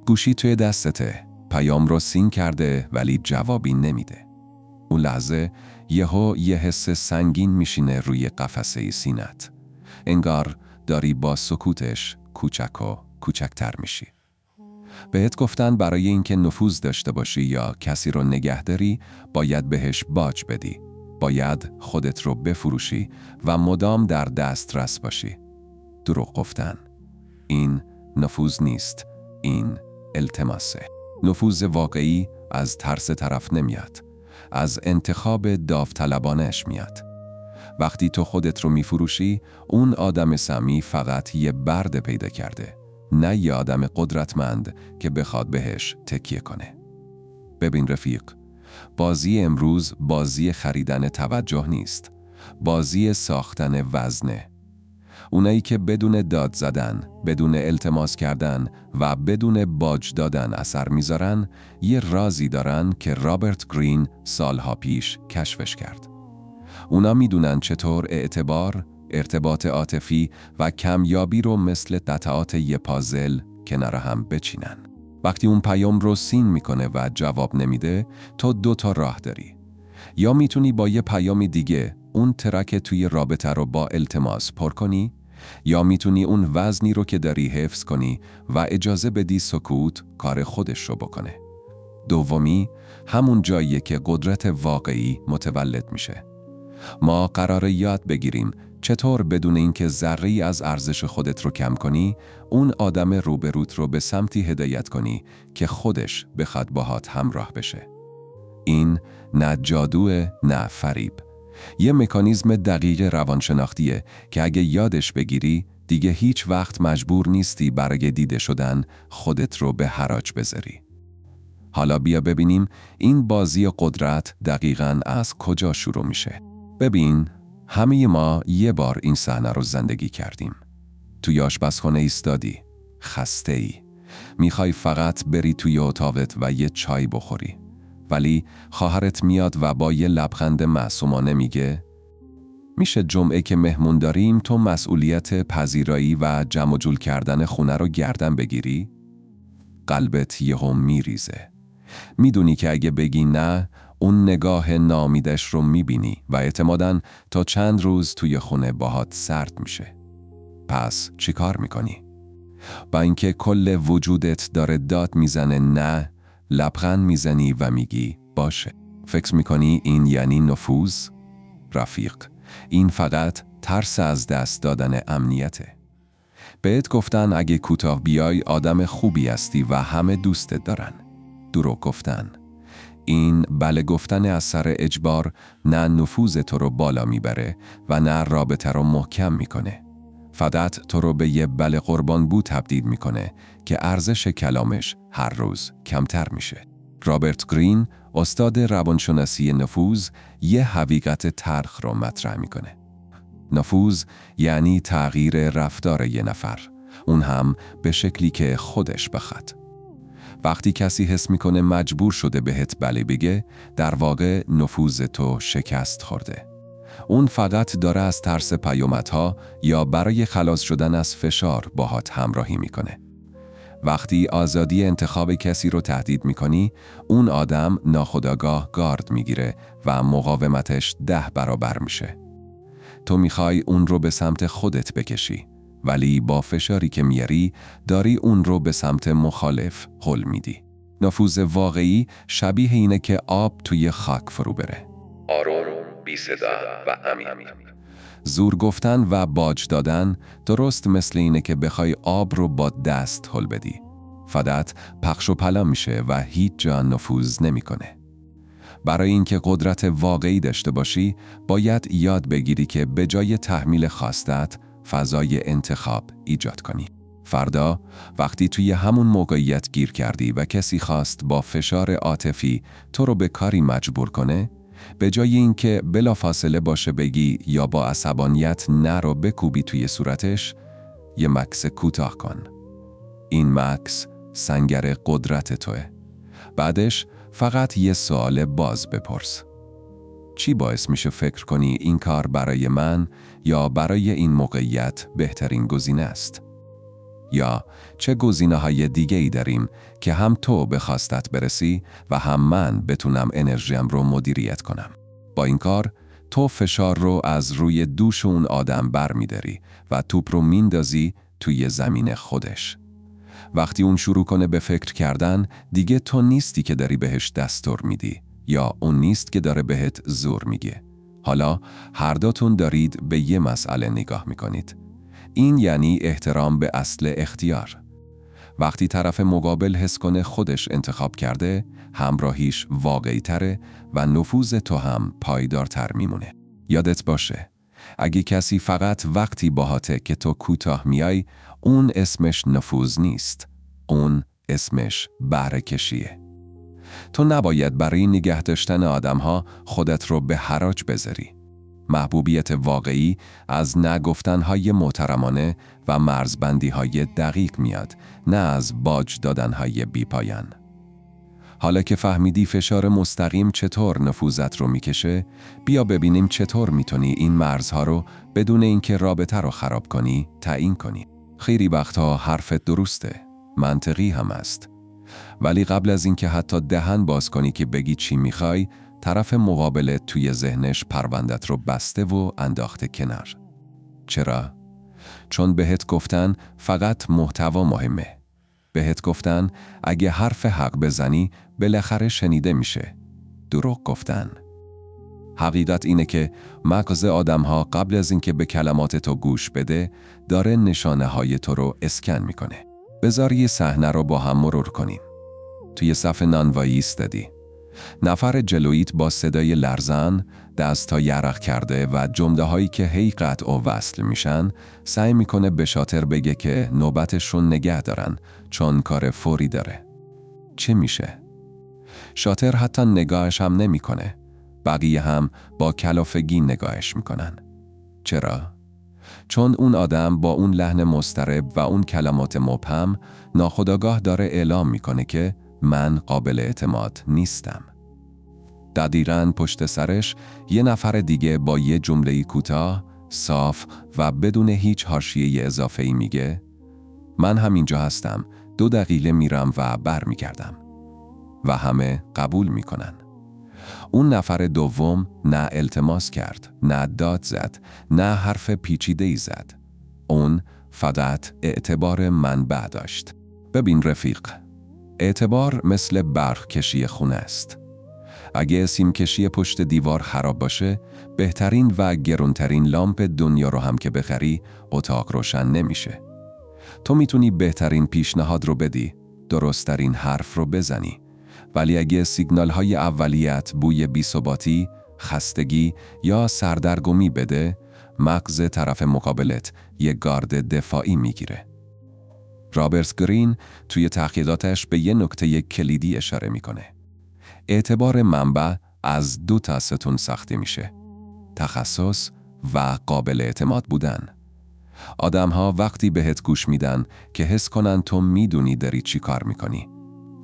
گوشی توی دستته، پیام رو سین کرده ولی جوابی نمیده. اون لحظه یه حس سنگین میشینه روی قفسه سینت. انگار داری با سکوتش کوچک و کوچکتر میشی. بهت گفتن برای اینکه نفوذ داشته باشی یا کسی رو نگه داری باید بهش باج بدی. باید خودت رو بفروشی و مدام در دسترس باشی. دروغ گفتن. این نفوذ نیست. این التماسه. نفوذ واقعی از ترس طرف نمیاد. از انتخاب داوطلبانش میاد. وقتی تو خودت رو میفروشی، اون آدم سمی فقط یه برده پیدا کرده. نه یه آدم قدرتمند که بخواد بهش تکیه کنه. ببین رفیق، بازی امروز بازی خریدن توجه نیست. بازی ساختن وزنه. اونایی که بدون داد زدن، بدون التماس کردن و بدون باج دادن اثر میذارن، یه رازی دارن که رابرت گرین سالها پیش کشفش کرد. اونا میدونن چطور اعتبار، ارتباط عاطفی و کمیابی رو مثل قطعات یه پازل کنار هم بچینن. وقتی اون پیام رو سین میکنه و جواب نمیده، تو 2 راه داری. یا میتونی با یه پیام دیگه اون ترک توی رابطه رو با التماس پر کنی، یا میتونی اون وزنی رو که داری حفظ کنی و اجازه بدی سکوت کار خودش رو بکنه. دومی همون جاییه که قدرت واقعی متولد میشه. ما قراره یاد بگیریم چطور بدون اینکه ذره‌ای از ارزش خودت رو کم کنی، اون آدم روبروت رو به سمتی هدایت کنی که خودش بخواد باهات همراه بشه. این نه جادوه، نه فریب. یه مکانیزم دقیق روانشناختیه که اگه یادش بگیری، دیگه هیچ وقت مجبور نیستی برای دیده شدن خودت رو به حراج بذاری. حالا بیا ببینیم این بازی قدرت دقیقاً از کجا شروع میشه. ببین، همه ما یه بار این صحنه رو زندگی کردیم. توی آشپزخونه ایستادی، خسته‌ای. میخوای فقط بری توی اتاقت و یه چای بخوری. ولی خواهرت میاد و با یه لبخند معصومانه میگه میشه جمعه که مهمون داریم تو مسئولیت پذیرایی و جمع جور کردن خونه رو گردن بگیری؟ قلبت یهو میریزه. میدونی که اگه بگی نه، اون نگاه ناامیدش رو میبینی و اعتماداً تا چند روز توی خونه باهات سرد میشه. پس چی کار میکنی؟ با اینکه کل وجودت داره داد میزنه نه، لبخند میزنی و میگی باشه. فکر میکنی این یعنی نفوذ؟ رفیق، این فقط ترس از دست دادن امنیته. بهت گفتن اگه کوتاه بیای آدم خوبی هستی و همه دوستت دارن. دروغ گفتن. این بله گفتن از سر اجبار نه نفوذ تو رو بالا میبره و نه رابطه رو محکم میکنه. فقط تو رو به یه بله قربان بو تبدیل میکنه که ارزش کلامش هر روز کمتر میشه. رابرت گرین، استاد روانشناسی نفوذ، یه حقیقت تلخ رو مطرح میکنه. نفوذ یعنی تغییر رفتار یه نفر، اون هم به شکلی که خودش بخواد. وقتی کسی حس میکنه مجبور شده بهت بله بگه، در واقع نفوذ تو شکست خورده. اون فقط داره از ترس پیامدها یا برای خلاص شدن از فشار باهات همراهی میکنه. وقتی آزادی انتخاب کسی رو تهدید میکنی، اون آدم ناخودآگاه گارد میگیره و مقاومتش 10 برابر میشه. تو میخوای اون رو به سمت خودت بکشی، ولی با فشاری که میاری داری اون رو به سمت مخالف هل میدی. نفوذ واقعی شبیه اینه که آب توی خاک فرو بره. آروم، بی صدا و امین. زور گفتن و باج دادن درست مثل اینه که بخوای آب رو با دست هل بدی. فقط پخش و پلا میشه و هیچ جا نفوذ نمیکنه. برای اینکه قدرت واقعی داشته باشی، باید یاد بگیری که به جای تحمیل خواستت، فضای انتخاب ایجاد کنی. فردا وقتی توی همون موقعیت گیر کردی و کسی خواست با فشار عاطفی تو رو به کاری مجبور کنه، به جای اینکه بلافاصله باشه بگی یا با عصبانیت نه رو بکوبی توی صورتش، یه مکث کوتاه کن. این مکث سنگر قدرت توه. بعدش فقط یه سوال باز بپرس. چی باعث میشه فکر کنی این کار برای من یا برای این موقعیت بهترین گزینه است؟ یا چه گزینه‌های دیگه‌ای داریم که هم تو به خواستت برسی و هم من بتونم انرژیم رو مدیریت کنم. با این کار تو فشار رو از روی دوش اون آدم برمی‌داری و توپ رو میندازی توی زمین خودش. وقتی اون شروع کنه به فکر کردن، دیگه تو نیستی که داری بهش دستور میدی یا اون نیست که داره بهت زور میگه. حالا هر دوتون دارید به یه مسئله نگاه میکنید. این یعنی احترام به اصل اختیار. وقتی طرف مقابل حس کنه خودش انتخاب کرده، همراهیش واقعی تره و نفوذ تو هم پایدارتر میمونه. یادت باشه، اگه کسی فقط وقتی باهاته که تو کوتاه میای، اون اسمش نفوذ نیست. اون اسمش بهره کشیه. تو نباید برای نگه داشتن آدم‌ها خودت رو به حراج بذاری. محبوبیت واقعی از نگفتن‌های محترمانه و مرزبندی‌های دقیق میاد، نه از باج دادن‌های بی‌پایان. حالا که فهمیدی فشار مستقیم چطور نفوذت رو میکشه، بیا ببینیم چطور میتونی این مرزها رو بدون اینکه رابطه رو خراب کنی، تعیین کنی. خیلی وقتها حرفت درسته، منطقی هم است. ولی قبل از اینکه حتی دهن باز کنی که بگی چی میخوای، طرف مقابلت توی ذهنش پروندت رو بسته و انداخته کنار. چرا؟ چون بهت گفتن فقط محتوا مهمه. بهت گفتن اگه حرف حق بزنی بالاخره شنیده میشه. دروغ گفتن. حقیقت اینه که مغز آدم‌ها قبل از اینکه به کلمات تو گوش بده، داره نشانه های تو رو اسکن میکنه. بذار یه صحنه رو با هم مرور کنیم. توی صف نانوایی ایستادی. نفر جلویت با صدای لرزان، دستا یرق کرده و جمله هایی که هی قطع و وصل میشن، سعی میکنه به شاطر بگه که نوبتشون نگه دارن چون کار فوری داره. چه میشه؟ شاطر حتی نگاهش هم نمیکنه. بقیه هم با کلافگی نگاهش میکنن. چرا؟ چون اون آدم با اون لحن مضطرب و اون کلمات مبهم ناخودآگاه داره اعلام میکنه که من قابل اعتماد نیستم. دقیقاً پشت سرش یه نفر دیگه با یه جمله کوتاه، صاف و بدون هیچ حاشیه اضافه‌ای میگه من همینجا هستم، 2 دقیقه میرم و برمیگردم. و همه قبول میکنن. اون نفر دوم نه التماس کرد، نه داد زد، نه حرف پیچیده‌ای زد. اون فقط اعتبار منبع داشت. ببین رفیق، اعتبار مثل برق کشی خونه است. اگه سیم کشی پشت دیوار خراب باشه، بهترین و گرونترین لامپ دنیا رو هم که بخری، اتاق روشن نمیشه. تو میتونی بهترین پیشنهاد رو بدی، درست‌ترین حرف رو بزنی، ولی اگه سیگنال های اولیت بوی بی‌ثباتی، خستگی یا سردرگمی بده، مغز طرف مقابلت یه گارد دفاعی میگیره. رابرت گرین توی تحقیقاتش به یه نکته کلیدی اشاره میکنه. اعتبار منبع از 2 تا ستون ساخته میشه: تخصص و قابل اعتماد بودن. آدم‌ها وقتی بهت گوش میدن که حس کنن تو میدونی داری چی کار میکنی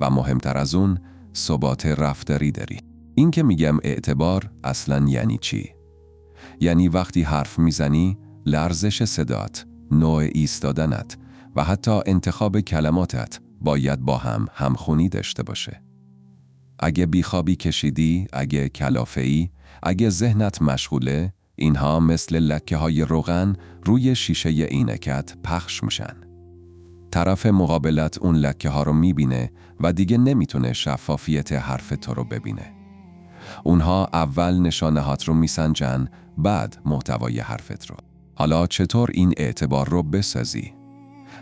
و مهمتر از اون ثبات رفتاری داری. این که میگم اعتبار اصلاً یعنی چی؟ یعنی وقتی حرف میزنی، لرزش صدات، نوع ایستادنت و حتی انتخاب کلماتت باید با هم همخونی داشته باشه. اگه بیخوابی کشیدی، اگه کلافه‌ای، اگه ذهنت مشغوله، اینها مثل لکه‌های روغن روی شیشه عینکت پخش میشن. طرف مقابلت اون لکه‌ها رو میبینه و دیگه نمیتونه شفافیت حرف تو رو ببینه. اونها اول نشانه‌هات رو میسنجن، بعد محتوای حرفت رو. حالا چطور این اعتبار رو بسازی؟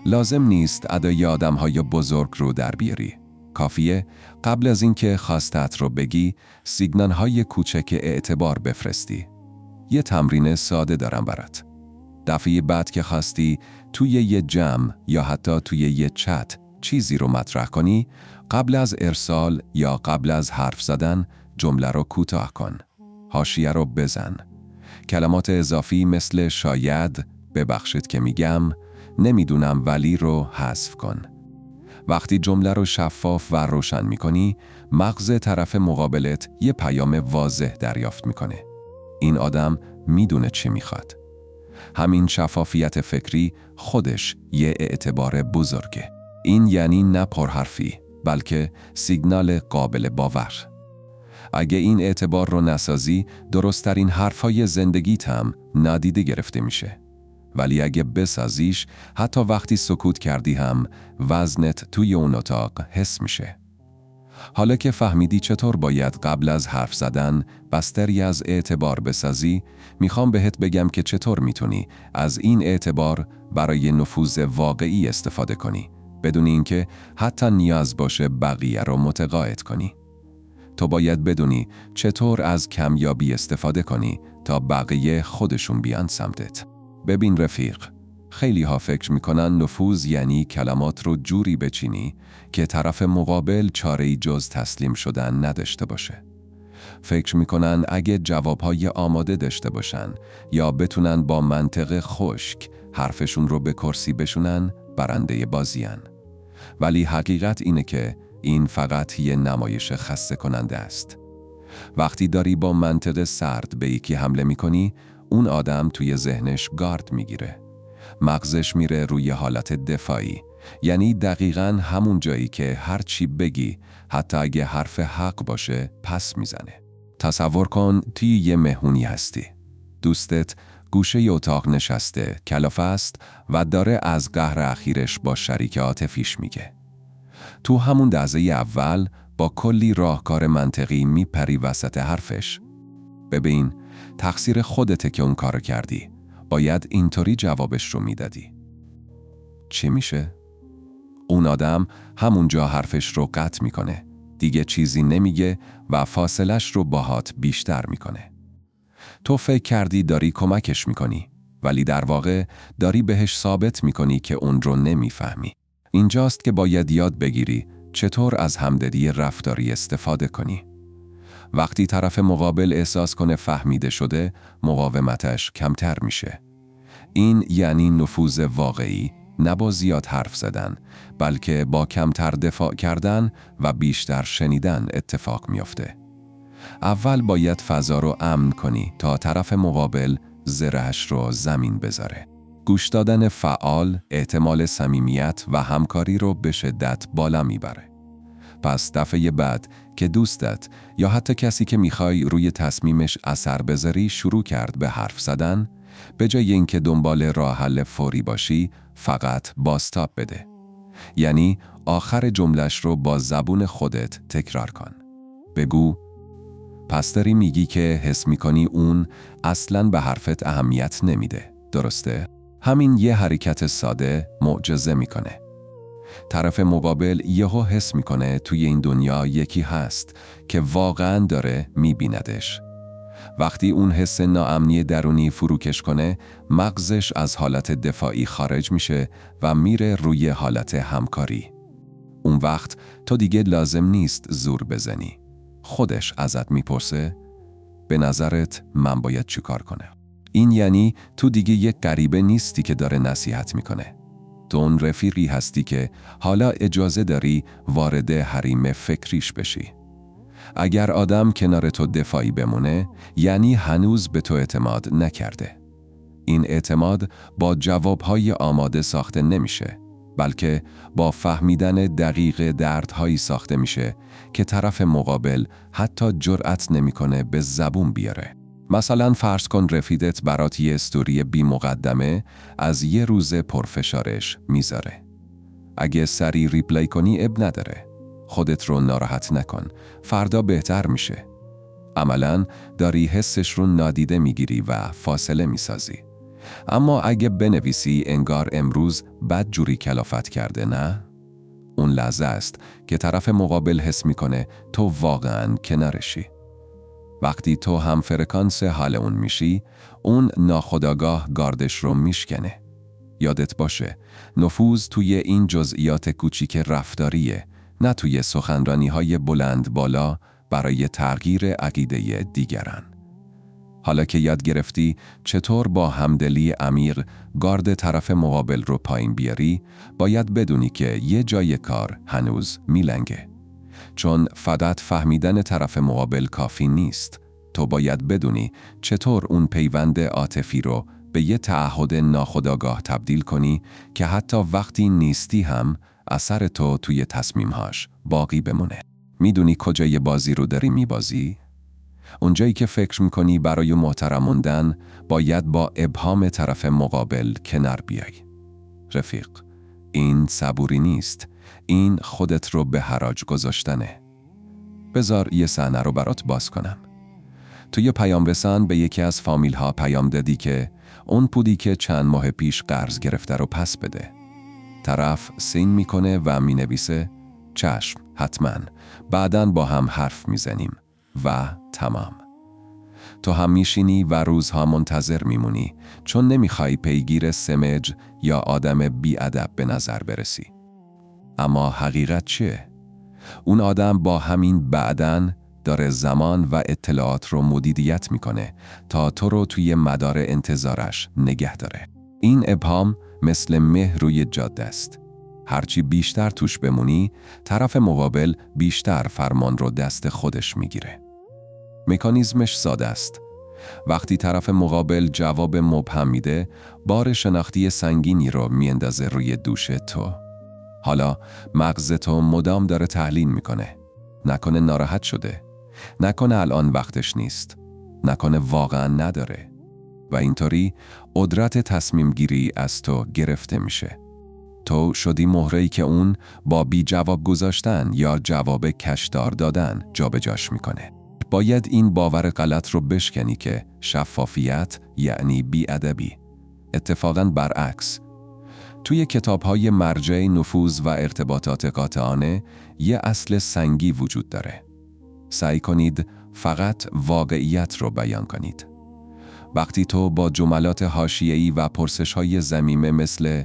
لازم نیست ادای آدم‌های بزرگ رو در بیاری. کافیه قبل از اینکه خواستت رو بگی، سیگنال‌های کوچک اعتبار بفرستی. یه تمرین ساده دارم برات. دفعه بعد که خواستی توی یه جمع یا حتی توی یه چت چیزی رو مطرح کنی، قبل از ارسال یا قبل از حرف زدن جمله رو کوتاه کن. حاشیه رو بزن. کلمات اضافی مثل شاید، ببخشید که میگم، نمیدونم ولی رو حذف کن. وقتی جمله رو شفاف و روشن میکنی، مغز طرف مقابلت یه پیام واضح دریافت میکنه. این آدم میدونه چی میخواد. همین شفافیت فکری خودش یه اعتبار بزرگه. این یعنی نه پرحرفی، بلکه سیگنال قابل باور. اگه این اعتبار رو نسازی، درست‌ترین حرفای زندگیت هم نادیده گرفته میشه. ولی اگه بسازیش، حتی وقتی سکوت کردی هم وزنت توی اون اتاق حس میشه. حالا که فهمیدی چطور باید قبل از حرف زدن بستری از اعتبار بسازی، میخوام بهت بگم که چطور میتونی از این اعتبار برای نفوذ واقعی استفاده کنی، بدون اینکه حتی نیاز باشه بقیه رو متقاعد کنی. تو باید بدونی چطور از کمیابی استفاده کنی تا بقیه خودشون بیان سمتت. ببین رفیق، خیلی ها فکر میکنن نفوذ یعنی کلمات رو جوری بچینی که طرف مقابل چاره‌ای جز تسلیم شدن نداشته باشه. فکر میکنن اگه جوابهای آماده داشته باشن یا بتونن با منطق خشک حرفشون رو به کرسی بشونن، برنده بازیان. ولی حقیقت اینه که این فقط یه نمایش خسته کننده است. وقتی داری با منطق سرد به یکی حمله میکنی، اون آدم توی ذهنش گارد میگیره. مغزش میره روی حالت دفاعی، یعنی دقیقاً همون جایی که هر چی بگی، حتی اگه حرف حق باشه، پس میزنه. تصور کن توی یه مهمونی هستی. دوستت گوشه اتاق نشسته، کلافه است و داره از قهر اخیرش با شریک عاطفیش میگه. تو همون لحظه اول با کلی راهکار منطقی میپری وسط حرفش. ببین، تقصیر خودته که اون کارو کردی. باید اینطوری جوابش رو میدادی. چی میشه؟ اون آدم همونجا حرفش رو قطع میکنه. دیگه چیزی نمیگه و فاصلش رو باهات بیشتر میکنه. تو فکر کردی داری کمکش میکنی، ولی در واقع داری بهش ثابت میکنی که اون رو نمیفهمی. اینجاست که باید یاد بگیری چطور از همدلی رفتاری استفاده کنی. وقتی طرف مقابل احساس کنه فهمیده شده، مقاومتش کمتر میشه. این یعنی نفوذ واقعی، نه با زیاد حرف زدن، بلکه با کمتر دفاع کردن و بیشتر شنیدن اتفاق میافته. اول باید فضا رو امن کنی تا طرف مقابل زرهش رو زمین بذاره. گوش دادن فعال احتمال صمیمیت و همکاری رو به شدت بالا میبره. پس دفعه بعد که دوستت یا حتی کسی که میخوای روی تصمیمش اثر بذاری شروع کرد به حرف زدن، به جای اینکه دنبال راه حل فوری باشی، فقط باستاب بده. یعنی آخر جملش رو با زبون خودت تکرار کن. بگو: پس داری میگی که حس میکنی اون اصلاً به حرفت اهمیت نمیده، درسته؟ همین یه حرکت ساده معجزه میکنه. طرف مقابل یهو حس میکنه توی این دنیا یکی هست که واقعاً داره میبیندش. وقتی اون حس ناامنی درونی فروکش کنه، مغزش از حالت دفاعی خارج میشه و میره روی حالت همکاری. اون وقت تو دیگه لازم نیست زور بزنی. خودش ازت میپرسه: به نظرت من باید چی کار کنم؟ این یعنی تو دیگه یک غریبه نیستی که داره نصیحت میکنه. تو اون رفیقی هستی که حالا اجازه داری وارد حریم فکریش بشی. اگر آدم کنار تو دفاعی بمونه، یعنی هنوز به تو اعتماد نکرده. این اعتماد با جوابهای آماده ساخته نمیشه، بلکه با فهمیدن دقیق دردهایی ساخته میشه که طرف مقابل حتی جرأت نمیکنه به زبون بیاره. مثلا فرض کن رفیقت برات یه استوری بی مقدمه از یه روز پرفشارش میذاره. اگه سری ریپلی کنی اب نداره. خودت رو ناراحت نکن. فردا بهتر میشه. عملاً داری حسش رو نادیده میگیری و فاصله میسازی. اما اگه بنویسی انگار امروز بد جوری کلافت کرده، نه؟ اون لحظه است که طرف مقابل حس میکنه تو واقعاً کنارشی. وقتی تو هم فرکانس حال اون میشی، اون ناخودآگاه گاردش رو میشکنه. یادت باشه، نفوذ توی این جزئیات کوچیک رفتاریه، نه توی سخنرانی‌های بلند بالا برای تغییر عقیده دیگران. حالا که یاد گرفتی چطور با همدلی عمیق گارد طرف مقابل رو پایین بیاری، باید بدونی که یه جای کار هنوز میلنگه. چون فقط فهمیدن طرف مقابل کافی نیست. تو باید بدونی چطور اون پیوند عاطفی رو به یه تعهد ناخودآگاه تبدیل کنی که حتی وقتی نیستی هم اثر تو توی تصمیمهاش باقی بمونه. میدونی کجای بازی رو داری میبازی؟ اونجایی که فکر میکنی برای محترم موندن باید با ابهام طرف مقابل کنار بیای. رفیق، این صبوری نیست. این خودت رو به حراج گذاشتنه. بذار یه صحنه رو برات باز کنم. توی پیام رسان به یکی از فامیل ها پیام دادی که اون پولی که چند ماه پیش قرض گرفته رو پس بده. طرف سین میکنه و مینویسه چشم، حتما، بعداً با هم حرف میزنیم و تمام. تو هم میشینی و روزها منتظر میمونی چون نمیخوای پیگیر سمج یا آدم بی‌ادب به نظر برسی. اما حقیقت چیه؟ اون آدم با همین بعداً داره زمان و اطلاعات رو مدیریت میکنه تا تو رو توی مدار انتظارش نگه داره. این ابهام مثل مه روی جاده است. هرچی بیشتر توش بمونی، طرف مقابل بیشتر فرمان رو دست خودش میگیره. مکانیزمش ساده است. وقتی طرف مقابل جواب مبهم میده، بار شناختی سنگینی رو میاندازه روی دوش تو. حالا مغز تو مدام داره تحلیل میکنه. نکنه ناراحت شده. نکنه الان وقتش نیست. نکنه واقعا نداره. و اینطوری قدرت تصمیم گیری از تو گرفته میشه. تو شدی مهره‌ای که اون با بی جواب گذاشتن یا جواب کشدار دادن جابجاش میکنه. باید این باور غلط رو بشکنی که شفافیت یعنی بی‌ادبی. اتفاقاً برعکس. توی کتاب‌های مرجع نفوذ و ارتباطات قاطعانه یه اصل سنگی وجود داره. سعی کنید فقط واقعیت رو بیان کنید. وقتی تو با جملات حاشیه‌ای و پرسش‌های ذمیمه مثل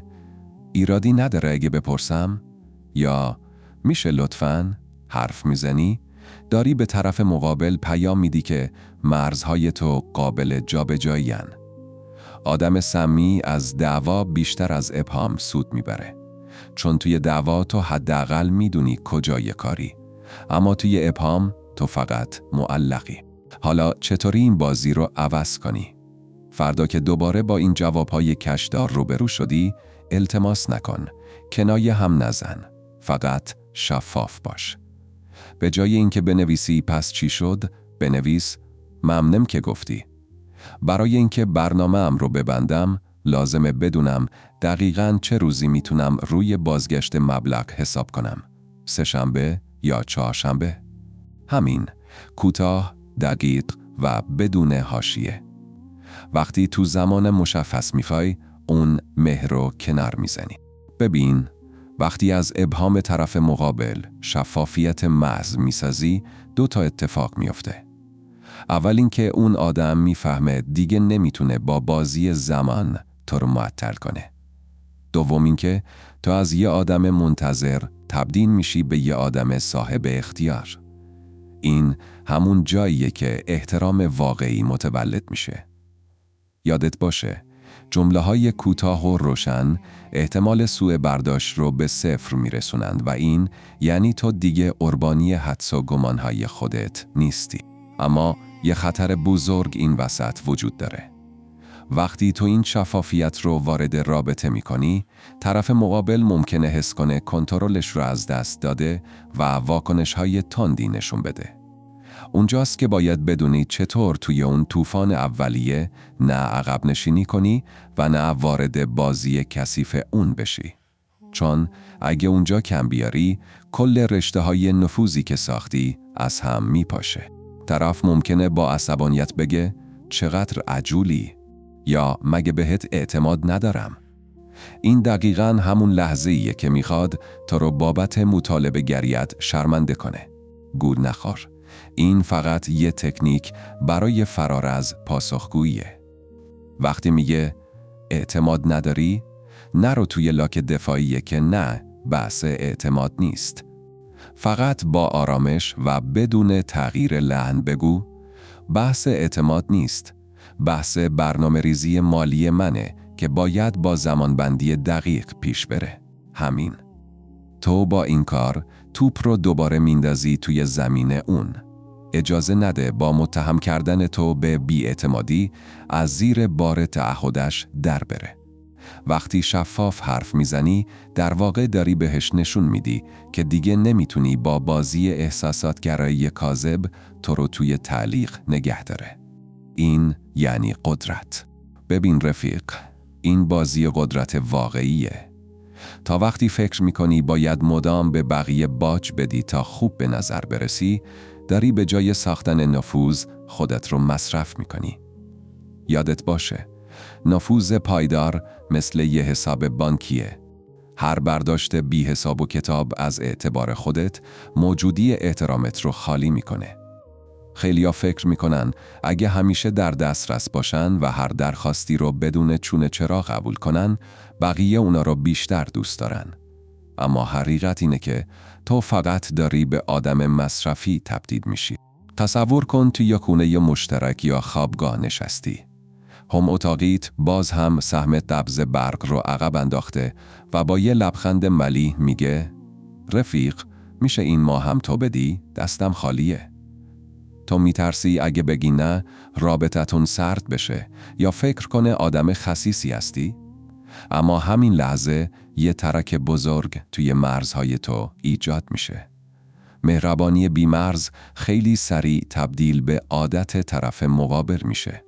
ایرادی نداره اگه بپرسم یا میشه لطفاً حرف میزنی، داری به طرف مقابل پیام میدی که مرزهای تو قابل جابجایی‌اند. آدم سمی از دعوا بیشتر از ابهام سود میبره. چون توی دعوا تو حداقل میدونی کجای کاری، اما توی ابهام تو فقط معلقی. حالا چطوری این بازی رو عوض کنی؟ فردا که دوباره با این جوابهای کشدار روبرو شدی، التماس نکن، کنایه هم نزن، فقط شفاف باش. به جای اینکه بنویسی پس چی شد، بنویس ممنونم که گفتی. برای اینکه برنامه‌ام رو ببندم، لازمه بدونم دقیقاً چه روزی میتونم روی بازگشت مبلغ حساب کنم. سه‌شنبه یا چهارشنبه؟ همین، کوتاه، دقیق و بدون حاشیه. وقتی تو زمان مشخص میخوای، اون مهر رو کنار میزنی. ببین، وقتی از ابهام طرف مقابل شفافیت محض میسازی، 2 تا اتفاق میفته. اول اینکه اون آدم میفهمه دیگه نمیتونه با بازی زمان تو رو معطل کنه. دوم اینکه تو از یه آدم منتظر تبدیل میشی به یه آدم صاحب اختیار. این همون جاییه که احترام واقعی متولد میشه. یادت باشه، جمله‌های کوتاه و روشن احتمال سوء برداشت رو به 0 میرسونند و این یعنی تو دیگه قربانی حدس و گمانهای خودت نیستی. اما یه خطر بزرگ این وسط وجود داره. وقتی تو این شفافیت رو وارد رابطه می‌کنی، طرف مقابل ممکنه حس کنه کنترلش رو از دست داده و واکنش‌های تندی نشون بده. اونجاست که باید بدونی چطور توی اون طوفان اولیه نه عقب نشینی کنی و نه وارد بازی کثیف اون بشی. چون اگه اونجا کم بیاری، کل رشته‌های نفوذی که ساختی از هم میپاشه. طرف ممکنه با عصبانیت بگه چقدر عجولی یا مگه بهت اعتماد ندارم. این دقیقاً همون لحظه‌ایه که میخواد تو رو بابت مطالبه گریت شرمنده کنه. گول نخور. این فقط یه تکنیک برای فرار از پاسخگوییه. وقتی میگه اعتماد نداری، نرو توی لاک دفاعیه که نه، بحث اعتماد نیست. فقط با آرامش و بدون تغییر لحن بگو بحث اعتماد نیست، بحث برنامه ریزی مالی منه که باید با زمانبندی دقیق پیش بره. همین. تو با این کار توپ رو دوباره میندازی توی زمین اون. اجازه نده با متهم کردن تو به بی‌اعتمادی از زیر بار تعهدش در بره. وقتی شفاف حرف میزنی، در واقع داری بهش نشون میدی که دیگه نمیتونی با بازی احساساتگرایی کاذب تو رو توی تعلیق نگه داره. این یعنی قدرت. ببین رفیق، این بازی قدرت واقعیه. تا وقتی فکر میکنی باید مدام به بقیه باج بدی تا خوب به نظر برسی، داری به جای ساختن نفوذ خودت رو مصرف میکنی. یادت باشه، نفوذ پایدار مثل یه حساب بانکیه. هر برداشت بی حساب و کتاب از اعتبار خودت موجودی احترامت رو خالی میکنه. خیلیا فکر میکنن اگه همیشه در دسترس باشن و هر درخواستی رو بدون چونه چرا قبول کنن، بقیه اونا رو بیشتر دوست دارن. اما حقیقت اینه که تو فقط داری به آدم مصرفی تبدیل میشی. تصور کن توی یک خونه مشترک یا خوابگاه نشستی. هم اتاقیت باز هم سهم قبض برق رو عقب انداخته و با یه لبخند ملیح میگه رفیق، میشه این ماه هم تو بدی؟ دستم خالیه. تو میترسی اگه بگی نه رابطتون سرد بشه یا فکر کنه آدم خسیسی هستی؟ اما همین لحظه یه ترک بزرگ توی مرزهای تو ایجاد میشه. مهربانی بیمرز خیلی سریع تبدیل به عادت طرف مقابل میشه.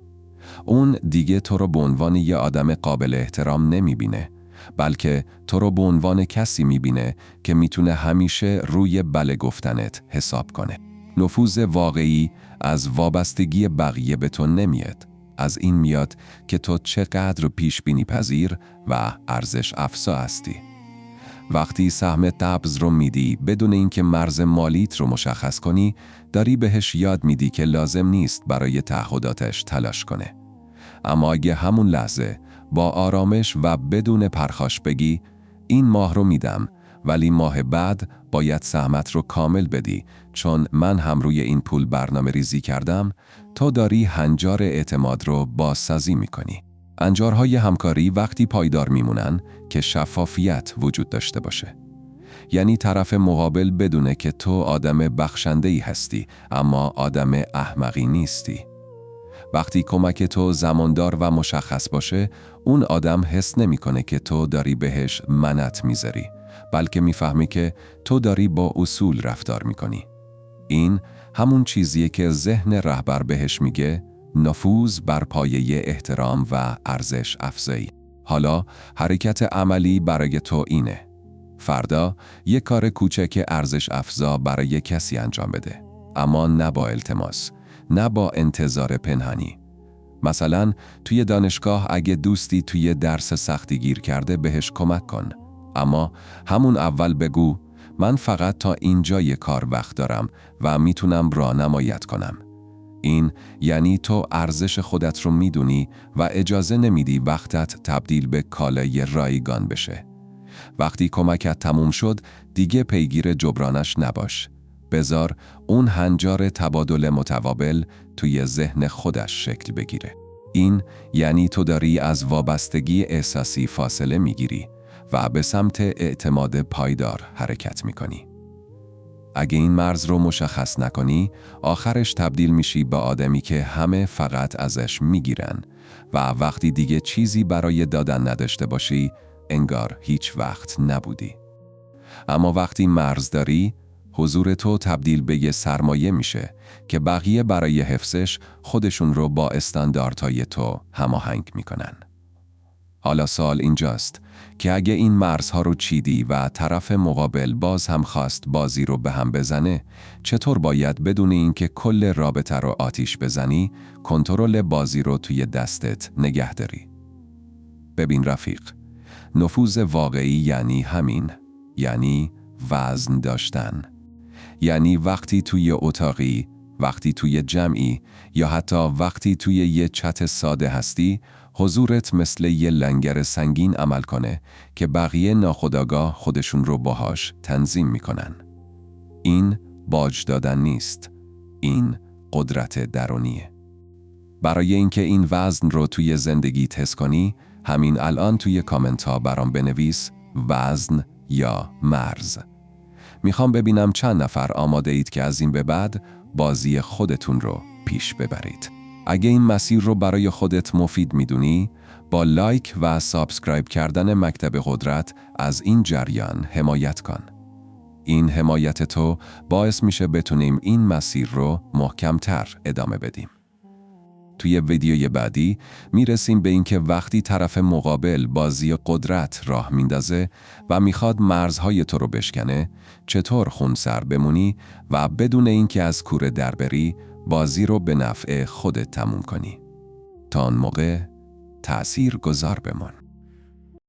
اون دیگه تو رو به عنوان یه آدم قابل احترام نمیبینه، بلکه تو رو به عنوان کسی میبینه که میتونه همیشه روی بله گفتنت حساب کنه. نفوذ واقعی از وابستگی بقیه به تو نمیاد. از این میاد که تو چقدر پیش بینی پذیر و ارزش افزا هستی. وقتی سهم قبض رو میدی بدون اینکه مرز مالیت رو مشخص کنی، داری بهش یاد میدی که لازم نیست برای تعهداتش تلاش کنه. اما اگه همون لحظه با آرامش و بدون پرخاش بگی این ماه رو میدم، ولی ماه بعد باید سهمت رو کامل بدی چون من هم روی این پول برنامه ریزی کردم، تو داری هنجار اعتماد رو بازسازی میکنی. انجارهای همکاری وقتی پایدار میمونن که شفافیت وجود داشته باشه. یعنی طرف مقابل بدونه که تو آدم بخشنده‌ای هستی اما آدم احمقی نیستی. وقتی کمک تو زماندار و مشخص باشه، اون آدم حس نمیکنه که تو داری بهش منت میذاری، بلکه میفهمی که تو داری با اصول رفتار میکنی. این همون چیزیه که ذهن رهبر بهش میگه نفوذ بر پایه احترام و ارزش افزایی. حالا حرکت عملی برای تو اینه. فردا یک کار کوچک ارزش افزا برای کسی انجام بده، اما نه با التماس، نه با انتظار پنهانی. مثلا توی دانشگاه اگه دوستی توی درس سختی گیر کرده بهش کمک کن، اما همون اول بگو من فقط تا اینجای کار وقت دارم و میتونم راهنماییت کنم. این یعنی تو ارزش خودت رو میدونی و اجازه نمیدی وقتت تبدیل به کالای رایگان بشه. وقتی کمکت تموم شد دیگه پیگیر جبرانش نباش. بذار اون هنجار تبادل متقابل توی ذهن خودش شکل بگیره. این یعنی تو داری از وابستگی احساسی فاصله میگیری و به سمت اعتماد پایدار حرکت میکنی. اگه این مرز رو مشخص نکنی، آخرش تبدیل میشی به آدمی که همه فقط ازش میگیرن و وقتی دیگه چیزی برای دادن نداشته باشی، انگار هیچ وقت نبودی. اما وقتی مرز داری، حضور تو تبدیل به یه سرمایه میشه که بقیه برای حفظش خودشون رو با استانداردهای تو هماهنگ میکنن. حالا سوال اینجاست که اگه این مرزها رو چیدی و طرف مقابل باز هم خواست بازی رو به هم بزنه، چطور باید بدون اینکه کل رابطه رو آتیش بزنی، کنترل بازی رو توی دستت نگه داری؟ ببین رفیق، نفوذ واقعی یعنی همین، یعنی وزن داشتن. یعنی وقتی توی اتاقی، وقتی توی جمعی یا حتی وقتی توی یه چت ساده هستی، حضورت مثل یه لنگر سنگین عمل کنه که بقیه ناخودآگاه خودشون رو باهاش تنظیم میکنن. این باج دادن نیست، این قدرت درونیه. برای اینکه این وزن رو توی زندگی حس کنی، همین الان توی کامنت ها برام بنویس وزن یا مرز. میخوام ببینم چند نفر آماده اید که از این به بعد بازی خودتون رو پیش ببرید. اگه این مسیر رو برای خودت مفید میدونی، با لایک و سابسکرایب کردن مکتب قدرت از این جریان حمایت کن. این حمایت تو باعث میشه بتونیم این مسیر رو محکمتر ادامه بدیم. توی ویدیوی بعدی میرسیم به اینکه وقتی طرف مقابل بازی قدرت راه میندازه و میخواد مرزهای تو رو بشکنه، چطور خونسر بمونی و بدون اینکه از کوره در بری، بازی رو به نفع خودت تموم کنی. تا آن موقع تأثیر گذار بمون.